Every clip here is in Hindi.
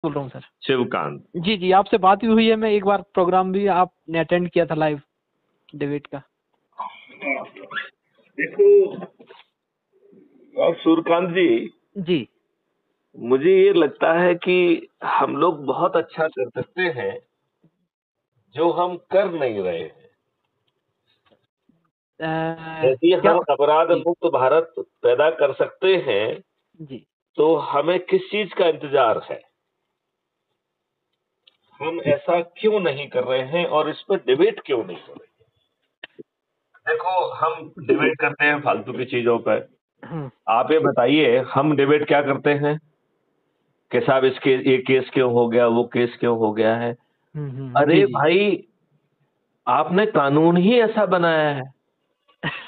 बोल रहा हूँ सर। शिवकांत। जी जी, आपसे बात भी हुई है, मैं एक बार प्रोग्राम भी आपने अटेंड किया था लाइव डिबेट का। देखो और सूर्यकांत जी, जी मुझे ये लगता है कि हम लोग बहुत अच्छा कर सकते हैं जो हम कर नहीं रहे हैं। यदि क्या? हम अपराध जी मुक्त भारत पैदा कर सकते हैं जी। तो हमें किस चीज का इंतजार है? हम ऐसा क्यों नहीं कर रहे हैं और इस पर डिबेट क्यों नहीं कर रहे? देखो, हम डिबेट करते हैं फालतू की चीजों पर। आप ये बताइए, हम डिबेट क्या करते हैं कि साहब इसके ये केस क्यों हो गया, वो केस क्यों हो गया है। जी अरे जी। भाई, आपने कानून ही ऐसा बनाया है।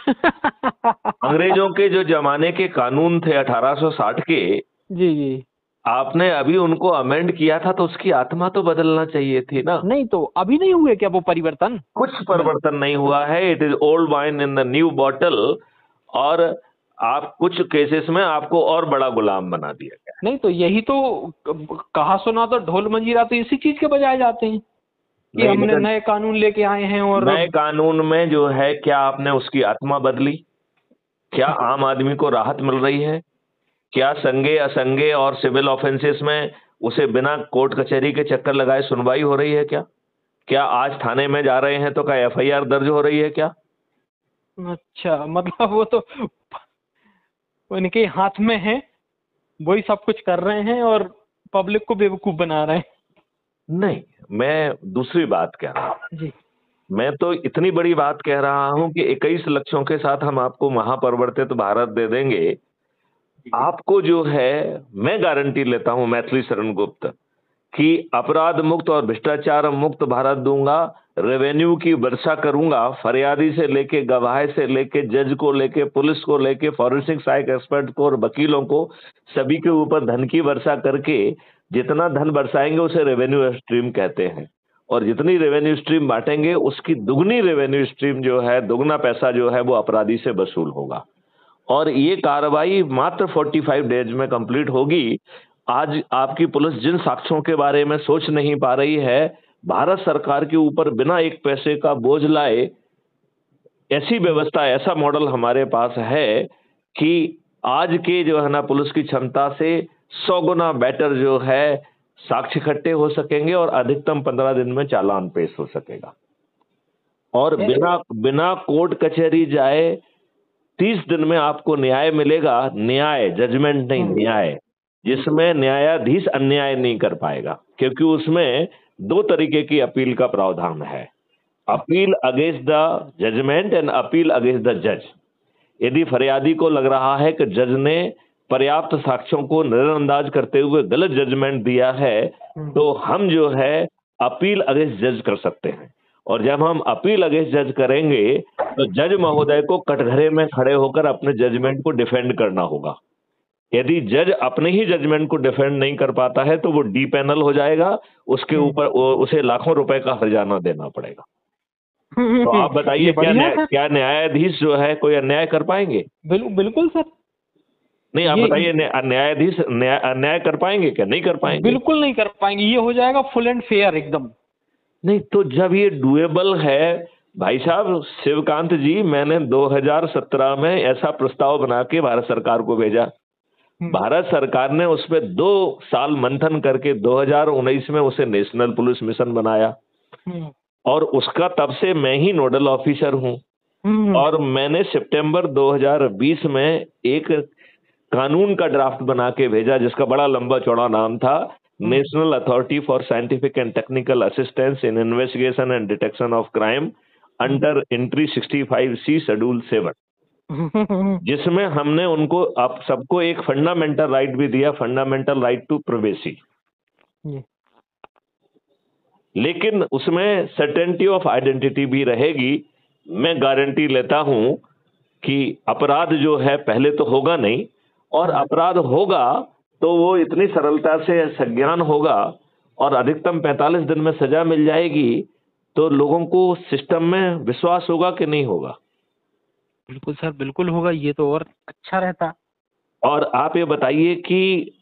अंग्रेजों के जो जमाने के कानून थे 1860 के, जी जी। आपने अभी उनको अमेंड किया था तो उसकी आत्मा तो बदलना चाहिए थी ना। नहीं तो अभी नहीं हुए क्या वो परिवर्तन? कुछ परिवर्तन नहीं हुआ है। It is old wine in the new bottle. और आप कुछ केसेस में आपको और बड़ा गुलाम बना दिया गया। नहीं तो यही तो कहा सुना तो ढोल मंजीरा तो इसी चीज के बजाय जाते हैं कि नहीं, हमने लेकिन नए कानून लेके आए हैं। और नए कानून में जो है, क्या आपने उसकी आत्मा बदली? क्या आम आदमी को राहत मिल रही है? क्या संगे असंगे और सिविल ऑफेंसेस में उसे बिना कोर्ट कचहरी के चक्कर लगाए सुनवाई हो रही है? क्या क्या आज थाने में जा रहे हैं तो क्या एफआईआर दर्ज हो रही है? क्या अच्छा, मतलब वो तो उनके हाथ में है, वही सब कुछ कर रहे हैं और पब्लिक को बेवकूफ बना रहे हैं। नहीं, मैं दूसरी बात कह रहा हूं। जी मैं तो इतनी बड़ी बात कह रहा हूं कि 21 लक्ष्यों के साथ हम आपको महापरिवर्तित भारत दे देंगे। जी। आपको जो है, मैं गारंटी लेता हूं मैथिली शरण गुप्त कि अपराध मुक्त और भ्रष्टाचार मुक्त भारत दूंगा। रेवेन्यू की वर्षा करूंगा, फरियादी से लेके गवाह से लेके जज को लेके पुलिस को लेके फॉरेंसिक साइक एक्सपर्ट को और वकीलों को, सभी के ऊपर धन की वर्षा करके जितना धन बरसाएंगे उसे रेवेन्यू स्ट्रीम कहते हैं। और जितनी रेवेन्यू स्ट्रीम बांटेंगे उसकी दुगनी रेवेन्यू स्ट्रीम जो है, दुगना पैसा जो है वो अपराधी से वसूल होगा। और ये कार्रवाई मात्र 45 डेज में कंप्लीट होगी। आज आपकी पुलिस जिन साक्ष्यों के बारे में सोच नहीं पा रही है, भारत सरकार के ऊपर बिना एक पैसे का बोझ लाए ऐसी व्यवस्था, ऐसा मॉडल हमारे पास है कि आज के जो है ना पुलिस की क्षमता से 100 गुना बेटर जो है साक्ष्य इकट्ठे हो सकेंगे और अधिकतम 15 दिन में चालान पेश हो सकेगा। और बिना बिना कोर्ट कचहरी जाए 30 दिन में आपको न्याय मिलेगा। न्याय, जजमेंट नहीं, न्याय, जिसमें न्यायाधीश अन्याय नहीं कर पाएगा, क्योंकि उसमें दो तरीके की अपील का प्रावधान है। Appeal against the judgment and appeal against the जज। यदि फरियादी को लग रहा है कि जज ने पर्याप्त साक्ष्यों को नजरअंदाज करते हुए गलत जजमेंट दिया है, तो हम जो है अपील अगेंस्ट जज कर सकते हैं। और जब हम अपील अगेंस्ट जज करेंगे तो जज महोदय को कटघरे में खड़े होकर अपने जजमेंट को डिफेंड करना होगा। यदि जज अपने ही जजमेंट को डिफेंड नहीं कर पाता है तो वो डी पैनल हो जाएगा, उसके ऊपर उसे लाखों रुपए का हर्जाना देना पड़ेगा। तो आप ये बताइए, बढ़िया सर। क्या न्यायाधीश जो है कोई अन्याय कर पाएंगे? बिल्कुल सर। नहीं, आप ये बताइए, न्यायाधीश अन्याय कर पाएंगे? क्या नहीं कर पाएंगे? बिल्कुल नहीं कर पाएंगे, ये हो जाएगा फुल एंड फेयर एकदम। नहीं, तो जब ये डुएबल है भाई साहब शिवकांत जी, मैंने 2017 में ऐसा प्रस्ताव बना के भारत सरकार को भेजा। भारत सरकार ने उस पर 2 साल मंथन करके 2019 में उसे नेशनल पुलिस मिशन बनाया। और उसका तब से मैं ही नोडल ऑफिसर हूं। और मैंने सितंबर 2020 में एक कानून का ड्राफ्ट बना के भेजा जिसका बड़ा लंबा चौड़ा नाम था national authority for scientific and technical assistance in investigation and detection of crime under entry 65C schedule 7, जिसमें हमने उनको आप सबको एक फंडामेंटल राइट भी दिया, फंडामेंटल राइट टू प्राइवेसी। लेकिन उसमें सर्टेनिटी ऑफ आइडेंटिटी भी रहेगी। मैं गारंटी लेता हूं कि अपराध जो है पहले तो होगा नहीं, और अपराध होगा तो वो इतनी सरलता से संज्ञान होगा और अधिकतम 45 दिन में सजा मिल जाएगी। तो लोगों को सिस्टम में विश्वास होगा कि नहीं होगा? बिल्कुल सर, बिल्कुल होगा, ये तो और अच्छा रहता। और आप ये बताइए कि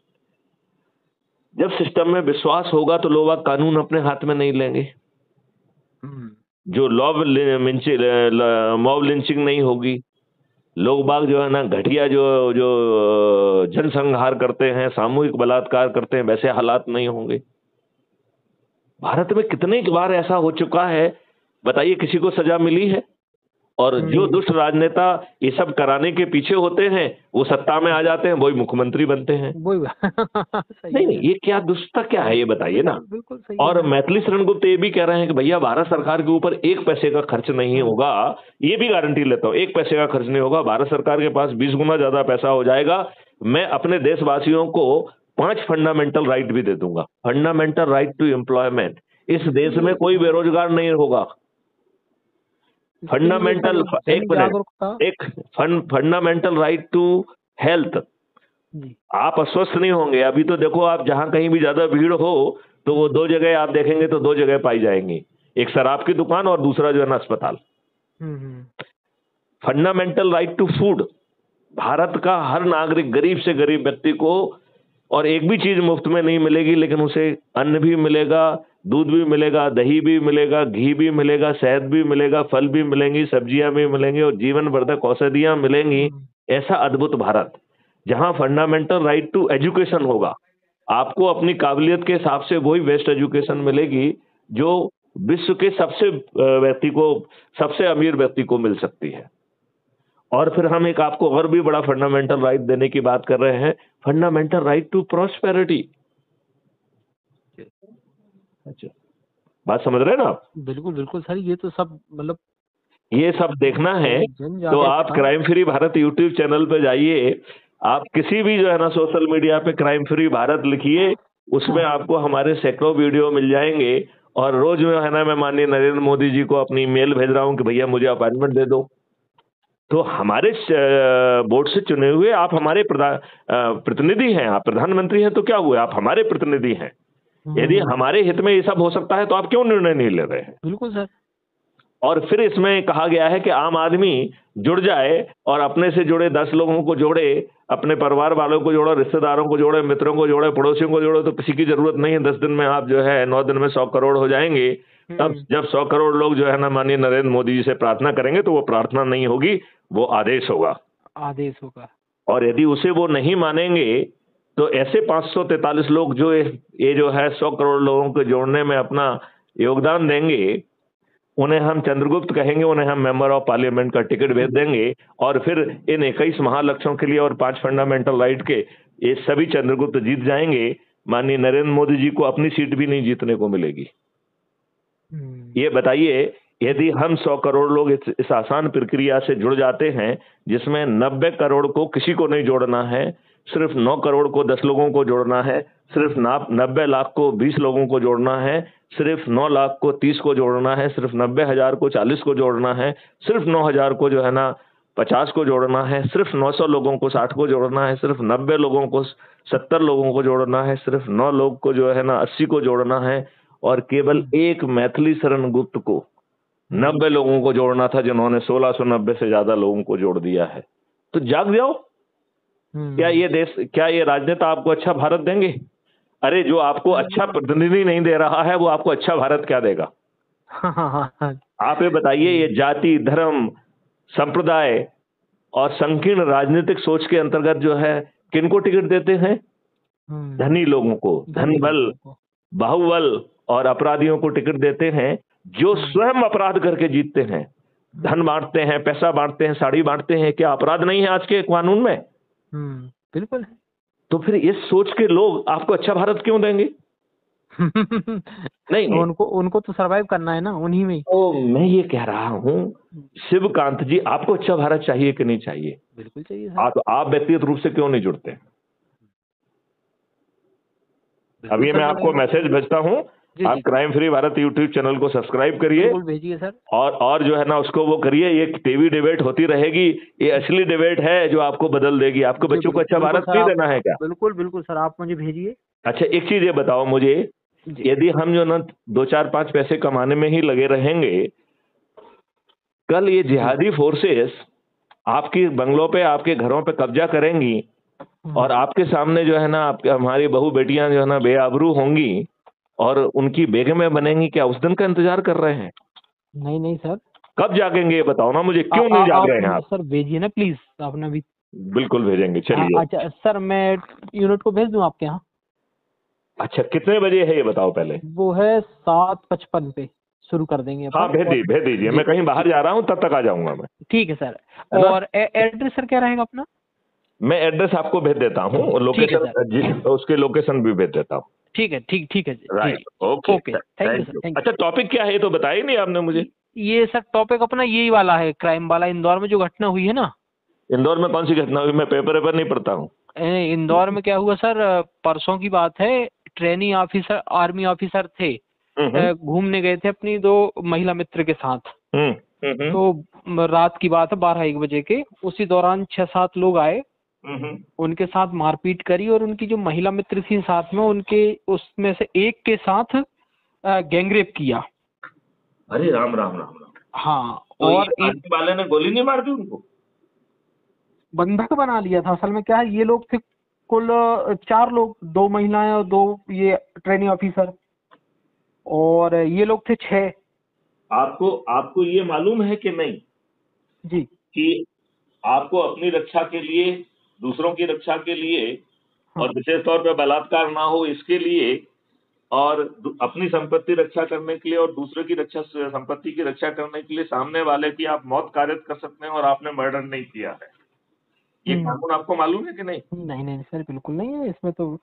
जब सिस्टम में विश्वास होगा तो लोग कानून अपने हाथ में नहीं लेंगे। जो मॉब लिंचिंग नहीं होगी, लोग बाग जो है ना घटिया जो जो जनसंहार करते हैं, सामूहिक बलात्कार करते हैं, वैसे हालात नहीं होंगे। भारत में कितने बार ऐसा हो चुका है, बताइए, किसी को सजा मिली है? और जो दुष्ट राजनेता ये सब कराने के पीछे होते हैं वो सत्ता में आ जाते हैं, वही मुख्यमंत्री बनते हैं। सही नहीं, ये क्या दुष्टता क्या है, ये बताइए ना। बिल्कुल सही और मैथिली शरण गुप्ता ये भी कह रहे हैं कि भैया भारत सरकार के ऊपर 1 पैसे का खर्च नहीं होगा। ये भी गारंटी लेता हूं, 1 पैसे का खर्च नहीं होगा। भारत सरकार के पास 20 गुना ज्यादा पैसा हो जाएगा। मैं अपने देशवासियों को 5 फंडामेंटल राइट भी दे दूंगा। Fundamental right to employment. इस देश में कोई बेरोजगार नहीं होगा। Fundamental fundamental right to health. आप अस्वस्थ नहीं होंगे। अभी तो देखो, आप जहां कहीं भी ज्यादा भीड़ हो तो वो 2 जगह आप देखेंगे तो 2 जगह पाई जाएंगी, एक शराब की दुकान और दूसरा जो है ना अस्पताल। Fundamental right to food. Bharat का हर नागरिक, गरीब से गरीब व्यक्ति को, और एक भी चीज मुफ्त में नहीं मिलेगी, लेकिन उसे अन्न भी मिलेगा, दूध भी मिलेगा, दही भी मिलेगा, घी भी मिलेगा, शहद भी मिलेगा, फल भी मिलेंगी, सब्जियां भी मिलेंगी और जीवन वर्धक औषधियां मिलेंगी। ऐसा अद्भुत भारत जहां फंडामेंटल राइट टू एजुकेशन होगा। आपको अपनी काबिलियत के हिसाब से वही बेस्ट एजुकेशन मिलेगी जो विश्व के सबसे अमीर व्यक्ति को मिल सकती है। और फिर हम एक आपको और भी बड़ा फंडामेंटल राइट देने की बात कर रहे हैं, फंडामेंटल राइट टू प्रॉस्पेरिटी। अच्छा, बात समझ रहे हैं ना आप? बिल्कुल बिल्कुल सर, ये तो सब मतलब ये सब देखना है तो आप crime free Bharat YouTube channel पे जाइए। आप किसी भी जो है ना सोशल मीडिया पे क्राइम फ्री भारत लिखिए, उसमें आपको हमारे सैकड़ों वीडियो मिल जाएंगे। और रोज जो है ना मैं माननीय नरेंद्र मोदी जी को अपनी ईमेल भेज रहा हूं कि भैया मुझे अपॉइंटमेंट दे दो। तो हमारे बोर्ड से चुने हुए आप हमारे प्रतिनिधि हैं। आप प्रधानमंत्री हैं तो क्या हुआ, आप हमारे प्रतिनिधि हैं। यदि हमारे हित में ये सब हो सकता है तो आप क्यों निर्णय नहीं ले रहे हैं? बिल्कुल सर। और फिर इसमें कहा गया है कि आम आदमी जुड़ जाए और अपने से जुड़े 10 लोगों को जोड़े, अपने परिवार वालों को जोड़ो, रिश्तेदारों को जोड़े, मित्रों को जोड़े, पड़ोसियों को जोड़े, तो किसी की जरूरत नहीं है। 10 दिन में आप जो है 9 दिन में 100 करोड़ हो जाएंगे। तब जब 100 करोड़ लोग जो है ना माननीय नरेंद्र मोदी जी से प्रार्थना करेंगे तो वो प्रार्थना नहीं होगी, वो आदेश होगा। आदेश होगा। और यदि उसे वो नहीं मानेंगे तो ऐसे 543 लोग जो ये जो है 100 करोड़ लोगों को जोड़ने में अपना योगदान देंगे, उन्हें हम चंद्रगुप्त कहेंगे, उन्हें हम मेंबर ऑफ पार्लियामेंट का टिकट भेज देंगे। और फिर इन 21 महालक्ष्यों के लिए और 5 फंडामेंटल राइट के ये सभी चंद्रगुप्त जीत जाएंगे। माननीय नरेंद्र मोदी जी को अपनी सीट भी नहीं जीतने को मिलेगी। ये बताइए, यदि हम 100 करोड़ लोग इस आसान प्रक्रिया से जुड़ जाते हैं, जिसमें 90 करोड़ को किसी को नहीं जोड़ना है, सिर्फ 9 करोड़ को 10 लोगों को जोड़ना है, सिर्फ 90 लाख को 20 लोगों को जोड़ना है, सिर्फ 9 लाख को 30 को जोड़ना है, सिर्फ 90,000 को 40 को जोड़ना है, सिर्फ 9,000 को जो है ना 50 को जोड़ना है, सिर्फ 900 लोगों को 60 को जोड़ना है, सिर्फ 90 लोगों को 70 लोगों को जोड़ना है, सिर्फ 9 लोग को जो है ना 80 को जोड़ना है, और केवल एक मैथिली शरण गुप्त को 90 लोगों को जोड़ना था, जिन्होंने 1690 से ज्यादा लोगों को जोड़ दिया है। तो जाग जाओ। क्या ये राजनेता आपको अच्छा भारत देंगे? अरे, जो आपको अच्छा प्रतिनिधि नहीं दे रहा है वो आपको अच्छा भारत क्या देगा? आप ये बताइए, ये जाति, धर्म, संप्रदाय और संकीर्ण राजनीतिक सोच के अंतर्गत जो है किनको टिकट देते हैं? धनी लोगों को, धन बल, बाहुबल और अपराधियों को टिकट देते हैं, जो स्वयं अपराध करके जीतते हैं। धन बांटते हैं, पैसा बांटते हैं, साड़ी बांटते हैं। क्या अपराध नहीं है आज के कानून में? बिल्कुल है। तो फिर इस सोच के लोग आपको अच्छा भारत क्यों देंगे? नहीं, उनको तो सरवाइव करना है ना उन्हीं में। तो मैं ये कह रहा हूँ शिवकांत जी, आपको अच्छा भारत चाहिए कि नहीं चाहिए? बिल्कुल चाहिए। आप व्यक्तिगत रूप से क्यों नहीं जुड़ते? अभी मैं आपको मैसेज भेजता हूँ, आप crime free Bharat YouTube channel को सब्सक्राइब करिए। भेजिए सर। और जो है ना उसको वो करिए। ये टीवी डिबेट होती रहेगी, ये असली डिबेट है जो आपको बदल देगी। आपको बच्चों को अच्छा भारत नहीं देना है क्या? बिल्कुल बिल्कुल सर, आप मुझे भेजिए। अच्छा, एक चीज ये बताओ मुझे, यदि हम जो ना 2, 4, 5 पैसे कमाने में ही लगे रहेंगे, कल ये जिहादी फोर्सेस आपकी बंगलों पे, आपके घरों पे कब्जा करेंगी, और आपके सामने जो है ना, आपके हमारी बहू बेटियां जो है ना बेआबरू होंगी और उनकी बेगमें बनेंगी, क्या उस दिन का इंतजार कर रहे हैं? नहीं नहीं सर, कब जागेंगे ये बताओ ना मुझे, क्यों नहीं जाग आप रहे हैं आप? सर भेजिए ना प्लीज, आपने अभी। बिल्कुल भेजेंगे, चलिए। अच्छा सर, मैं यूनिट को भेज दूं आपके यहाँ? अच्छा, कितने बजे है ये बताओ पहले। वो है 7:55 पे शुरू कर देंगे हाँ अपन। भेज और दी भेज दीजिए, जी मैं कहीं बाहर ठीक, जा रहा हूँ, तब तक आ जाऊंगा मैं, ठीक है सर। है ना। और एड्रेस सर क्या रहेगा अपना? मैं एड्रेस आपको भेज देता हूँ और ठीक है लोकेशन, सर, उसके लोकेशन भी भेज देता हूँ। ठीक है, ठीक है जी राइट, जी। Okay, okay, thank you thank sir, you. Thank अच्छा, टॉपिक क्या है ये तो बताया ही नहीं आपने मुझे। यू। ये सर टॉपिक अपना यही वाला है, क्राइम वाला, इंदौर में जो घटना हुई है ना। इंदौर में कौन सी घटना हुई? मैं पेपर वेपर नहीं पढ़ता हूँ। इंदौर में क्या हुआ सर, परसों की बात है। ट्रेनी ऑफिसर, आर्मी ऑफिसर थे, हम्म घूमने गए थे अपनी दो महिला मित्र के साथ। हम्म हम्म तो रात की बात है, 12-1 बजे के। उसी दौरान 6-7 लोग आए, हम्म। उनके साथ मारपीट करी, और उनकी जो महिला मित्र थी साथ में, उनके उसमें से एक के साथ गैंगरेप किया। अरे राम राम राम राम। हाँ, तो ये और एक आर्मी वाले ने गोली नहीं मार दी उनको? बंधक बना लिया था। असल में क्या है, ये लोग थे कुल 4 लोग, 2 महिलाएं और 2 ये ट्रेनिंग ऑफिसर, और ये लोग थे 6। आपको आपको ये मालूम है कि नहीं जी। कि आपको अपनी रक्षा के लिए, दूसरों की रक्षा के लिए, हाँ। और विशेष तौर पे बलात्कार ना हो इसके लिए, और अपनी संपत्ति रक्षा करने के लिए और दूसरे की रक्षा, संपत्ति की रक्षा करने के लिए सामने वाले की आप मौत कारित कर सकते हैं, और आपने मर्डर नहीं किया है। ये हम्म। कानून आपको मालूम है कि नहीं? नहीं नहीं सर, बिल्कुल नहीं है इसमें तो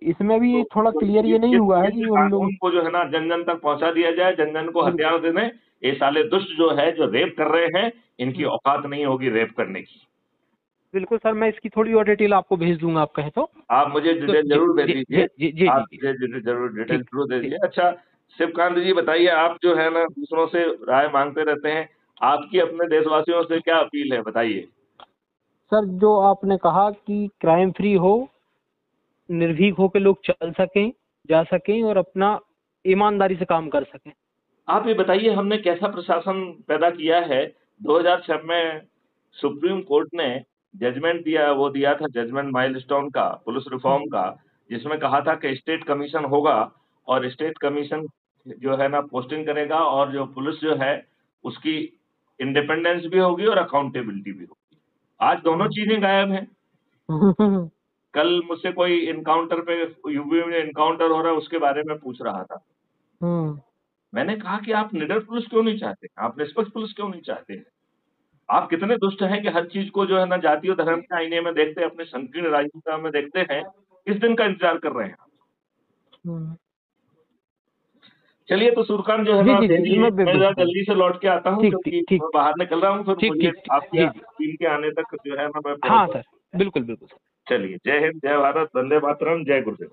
इसमें भी थोड़ा तो क्लियर ये नहीं हुआ है कि उन लोग। कानून को जो है ना जन जन तक पहुंचा दिया जाए, जन जन को बिल्कुल। हथियार दे दें। ये साले दुष्ट जो है, जो रेप कर रहे हैं, इनकी हम्म, औकात नहीं होगी रेप करने की। बिल्कुल सर, मैं इसकी थोड़ी और डिटेल आपको भेज दूंगा, आप कहें आप मुझे तो डिटेल जी जरूर दे जी दीजिए। जी जी जी आप जी जी। मुझे जरूर डिटेल ठीक जरूर दे ठीक। दीजिए। अच्छा, शिवकांत जी बताइए, आप जो है ना दूसरों से राय मांगते रहते हैं, आपकी अपने देशवासियों से क्या अपील है, बताइए। सर, जो आपने कहा कि क्राइम फ्री हो, निर्भीक होकर लोग चल सकें, जा सकें, और अपना ईमानदारी से काम कर सकें। आप ये बताइए, हमने कैसा प्रशासन पैदा किया है? 2006 में सुप्रीम कोर्ट ने जजमेंट दिया, वो दिया था जजमेंट माइलस्टोन का, पुलिस रिफॉर्म का, जिसमें कहा था कि स्टेट कमीशन होगा, और स्टेट कमीशन जो है ना पोस्टिंग करेगा, और जो पुलिस जो है उसकी इंडिपेंडेंस भी होगी और अकाउंटेबिलिटी भी होगी। आज दोनों चीजें गायब हैं। कल मुझसे कोई इनकाउंटर पे, यूपी में इनकाउंटर हो रहा है उसके बारे में पूछ रहा था। मैंने कहा कि आप निडर पुलिस क्यों नहीं चाहते, आप निष्पक्ष पुलिस क्यों नहीं चाहते हैं? आप कितने दुष्ट हैं कि हर चीज को जो है ना जाति और धर्म के आईने में देखते हैं, अपने संकीर्ण राजनीति में देखते हैं। किस दिन का इंतजार कर रहे हैं आप? चलिए, तो सूर्यकांत जो है जी ना जी जी, भेजिए, मैं जरा बिल्कुल। जल्दी से लौट के आता हूँ, ठीक ठीक क्योंकि ठीक मैं बाहर निकल रहा हूँ, फिर ठीक मुझे ठीक ठीक, आपके जी जी। वकील के आने तक जो है ना मैं हाँ पहुंच। सर, बिल्कुल बिल्कुल सर। चलिए, जय हिंद, जय भारत, वंदे मातरम, जय गुरुदेव।